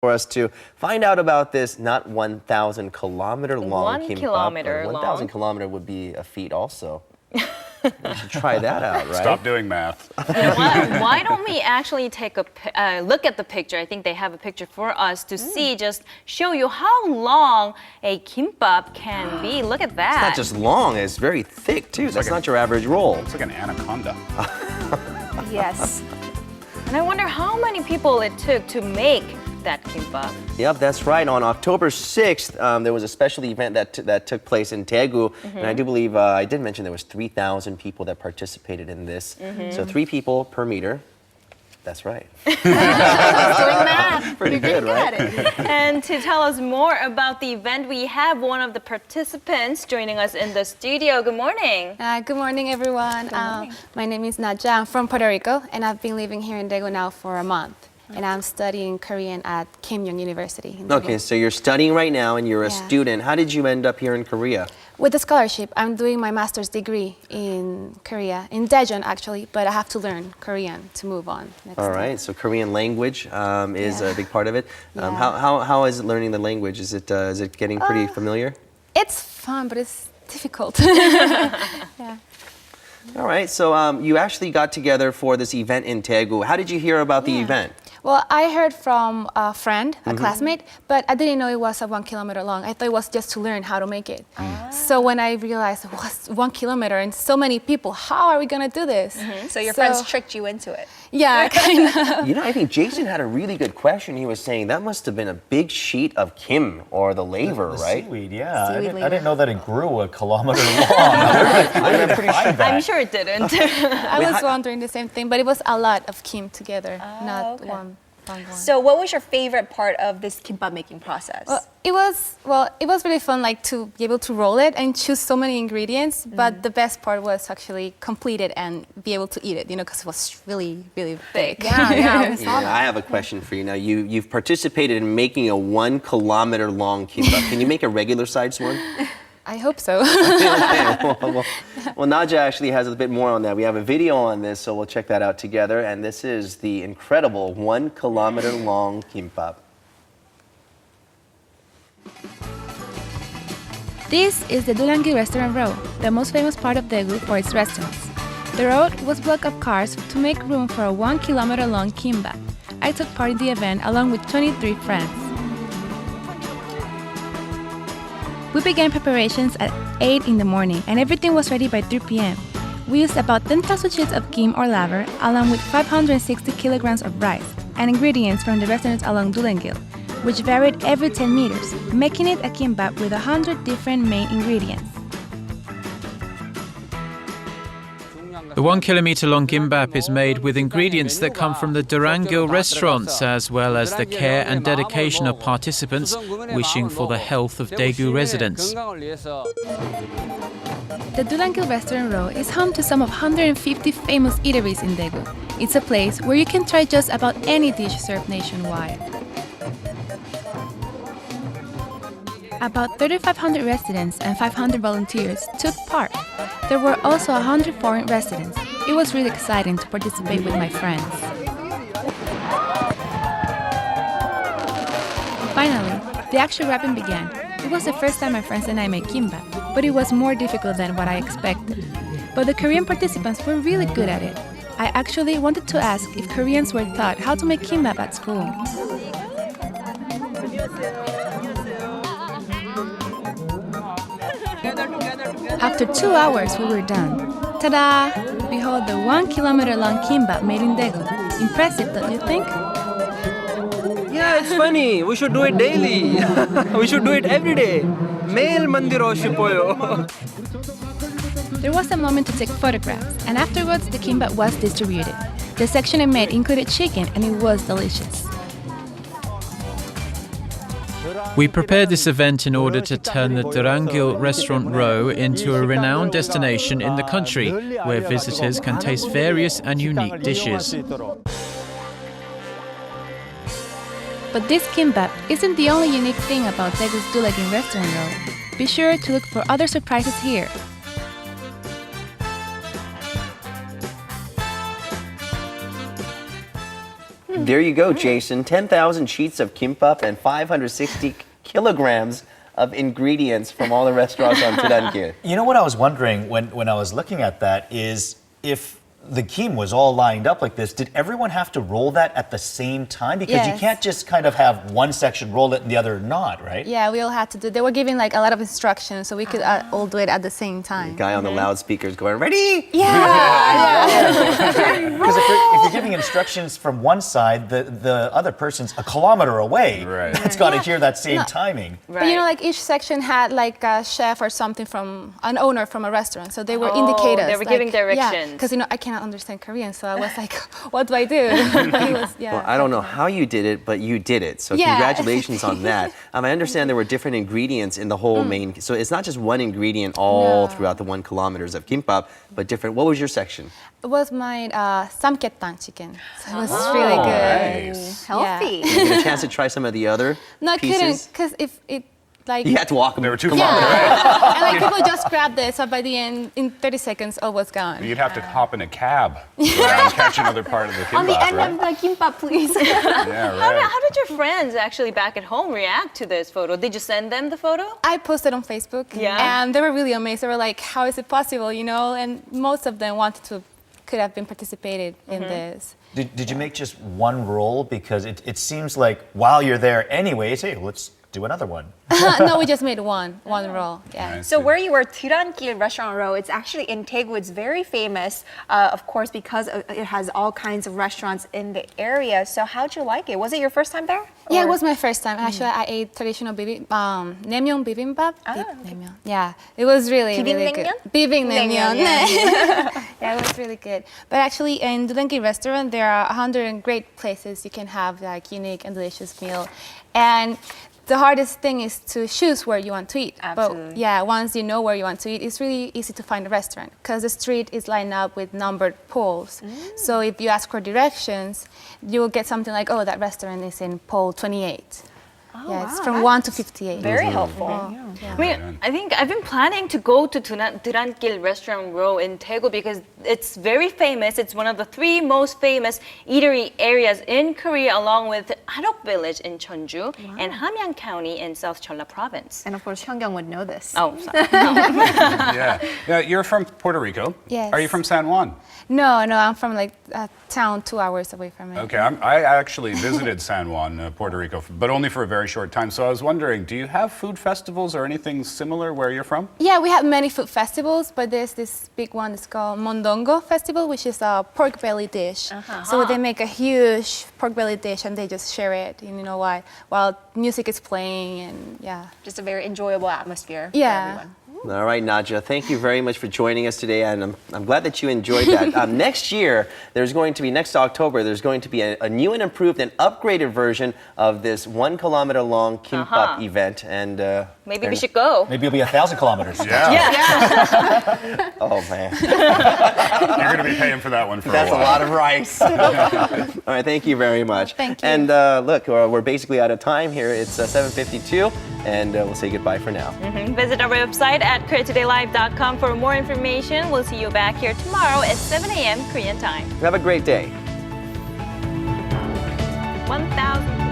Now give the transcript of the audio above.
for us to find out about this not 1,000 kilometer long 1 kimbap. kilometer 1,000 kilometer would be a feat also. We should try that out, right? Stop doing math. Why don't we actually take a look at the picture? I think they have a picture for us to see, just show you how long a kimbap can be. Look at that. It's not just long, it's very thick too. That's not your average roll. It's like an anaconda. Yes. And I wonder how many people it took to make that kimbap. Yep, that's right. On October 6th, there was a special event that took place in Daegu. And I do believe, I did mention there was 3,000 people that participated in this. So 3 people per meter. That's right. Doing math. Pretty good, right? And to tell us more about the event, we have one of the participants joining us in the studio. Good morning. Good morning, everyone. My name is Naja. I'm from Puerto Rico, and I've been living here in Daegu now for a month. And I'm studying Korean at Kimyoung University. In Daegu. Okay, so you're studying right now and you're a student. How did you end up here in Korea? With a scholarship, I'm doing my master's degree in Korea, in Daejeon actually, but I have to learn Korean to move on next All time. right, so Korean language is a big part of it. Yeah. How is it learning the language? Is it getting pretty familiar? It's fun, but it's difficult. Yeah. All right, so you actually got together for this event in Daegu. How did you hear about the event? Well, I heard from a friend, a classmate, but I didn't know it was 1 kilometer long. I thought it was just to learn how to make it. So when I realized it was 1 kilometer and so many people, how are we going to do this? So your friends tricked you into it. Yeah, kind of. You know, I think Jason had a really good question. He was saying that must have been a big sheet of kim or the laver, right? Seaweed, yeah. Seaweed I didn't know that it grew a kilometer long. I'm sure it didn't. I was wondering the same thing, but it was a lot of kim together, not one. So what was your favorite part of this kimbap making process? It was really fun, like to be able to roll it and choose so many ingredients. But the best part was actually complete it and be able to eat it, because it was really, really big. Yeah. I have a question for you. Now, you've participated in making a 1 kilometer long kimbap. Can you make a regular sized one? I hope so. Well, Naja actually has a bit more on that. We have a video on this, so we'll check that out together. And this is the incredible 1 kilometer long kimbap. This is the Dulangi Restaurant Row, the most famous part of Daegu for its restaurants. The road was blocked of cars to make room for a 1 kilometer long kimbap. I took part in the event along with 23 friends. We began preparations at 8 in the morning and everything was ready by 3 p.m. We used about 10,000 sheets of kim or laver along with 560 kilograms of rice and ingredients from the restaurants along Dulengil, which varied every 10 meters, making it a kimbap with 100 different main ingredients. The 1 kilometer long kimbap is made with ingredients that come from the Durangil restaurants, as well as the care and dedication of participants wishing for the health of Daegu residents. The Durangil Restaurant Row is home to some of 150 famous eateries in Daegu. It's a place where you can try just about any dish served nationwide. About 3,500 residents and 500 volunteers took part. There were also 100 foreign residents. It was really exciting to participate with my friends. Finally, the actual wrapping began. It was the first time my friends and I made kimbap, but it was more difficult than what I expected. But the Korean participants were really good at it. I actually wanted to ask if Koreans were taught how to make kimbap at school. After 2 hours, we were done. Ta-da! Behold the 1 kilometer long kimbap made in Daegu. Impressive, don't you think? Yeah, it's funny. We should do it daily. We should do it every day. 매일 만들어 싶어요. There was a moment to take photographs, and afterwards the kimbap was distributed. The section I made included chicken, and it was delicious. We prepared this event in order to turn the Durangil Restaurant Row into a renowned destination in the country, where visitors can taste various and unique dishes. But this kimbap isn't the only unique thing about Daegu's Dulagin Restaurant Row. Be sure to look for other surprises here. there you go, Jason. 10,000 sheets of kimbap and 560 kilograms of ingredients from all the restaurants on Turankil. You know what I was wondering when I was looking at that is if the kim was all lined up like this, did everyone have to roll that at the same time? Because you Yes. can't just kind of have one section roll it and the other not, right? Yeah, we all had to do. They were giving like a lot of instructions, so we could all do it at the same time. Guy on the loudspeakers going, ready? Because if you're giving instructions from one side, the other person's a kilometer away. Right. That's got to hear that same timing. But you know, like each section had like a chef or something from an owner from a restaurant, so they were Oh, indicators. they were giving directions. Because you know I cannot understand Korean, so I was like, what do I do? But he was, Well, I don't know how you did it, but you did it. So Yeah. congratulations on that. I understand there were different ingredients in the whole main. So it's not just one ingredient all No. throughout the 1 kilometers of kimbap, but different. What was your section? It was my samgyetang chicken, so it was really good. Nice. Healthy. Did you get a chance to try some of the other No, I couldn't, pieces? because if it like You had to walk them. They were too yeah, far. and like people just grabbed it, so by the end, in 30 seconds, all was gone. You'd have to hop in a cab and catch another part of the kimbap, On the end right? of the kimbap, please. Yeah, right. How did your friends actually back at home react to this photo? Did you send them the photo? I posted on Facebook, Yeah. and they were really amazed. They were like, "How is it possible?" You know, and most of them could have been participated in this. Did you make just one roll? Because it seems like while you're there anyways, hey, let's do another one. No, we just made one roll. Yeah. Nice. So where you were, Turankil Restaurant Row, it's actually in Daegu. It's very famous, of course, because it has all kinds of restaurants in the area. So how'd you like it? Was it your first time there? Yeah, it Or- was my first time. Actually, I ate traditional naemyeon bibimbap. Naemyeon. Yeah, it was really, really good. Naemyeon, Naemyeon. yeah. Yeah, it was really good. But actually, in Durangi restaurant, there are 100 great places you can have like unique and delicious meal. And the hardest thing is to choose where you want to eat. Absolutely. But yeah, once you know where you want to eat, it's really easy to find a restaurant because the street is lined up with numbered poles. So if you ask for directions, you will get something like, oh, that restaurant is in pole 28. Yeah, it's from 1 to 58. Very helpful. I mean, I think I've been planning to go to Turankil Restaurant Row in Daegu because it's very famous. It's one of the 3 most famous eatery areas in Korea, along with Harok Village in Cheonju and Hamyang County in South Jeolla Province. And of course, Hyungyang would know this. Oh, sorry. Yeah. Now, you're from Puerto Rico. Yes. Are you from San Juan? No, I'm from like a town 2 hours away from it. Okay, I actually visited San Juan, Puerto Rico, but only for a very short time. So I was wondering, do you have food festivals or anything similar where you're from? Yeah, we have many food festivals, but there's this big one. It's called Mondongo Festival, which is a pork belly dish. So they make a huge pork belly dish and they just share it, while music is playing and yeah. Just a very enjoyable atmosphere Yeah. for everyone. All right, Nadja, thank you very much for joining us today, and I'm glad that you enjoyed that. Next year, next October, there's going to be a new and improved and upgraded version of this 1 kilometer long kimbap event, and Maybe we should go. Maybe it'll be 1,000 kilometers. Yeah. oh man, You're going to be paying for that one for that's a a while. lot of rice. All right, thank you very much. Thank you. And look, we're basically out of time here. It's 7:52, and we'll say goodbye for now. Visit our website at KoreaTodayLive.com for more information. We'll see you back here tomorrow at 7 a.m. Korean time. Have a great day. 1,000.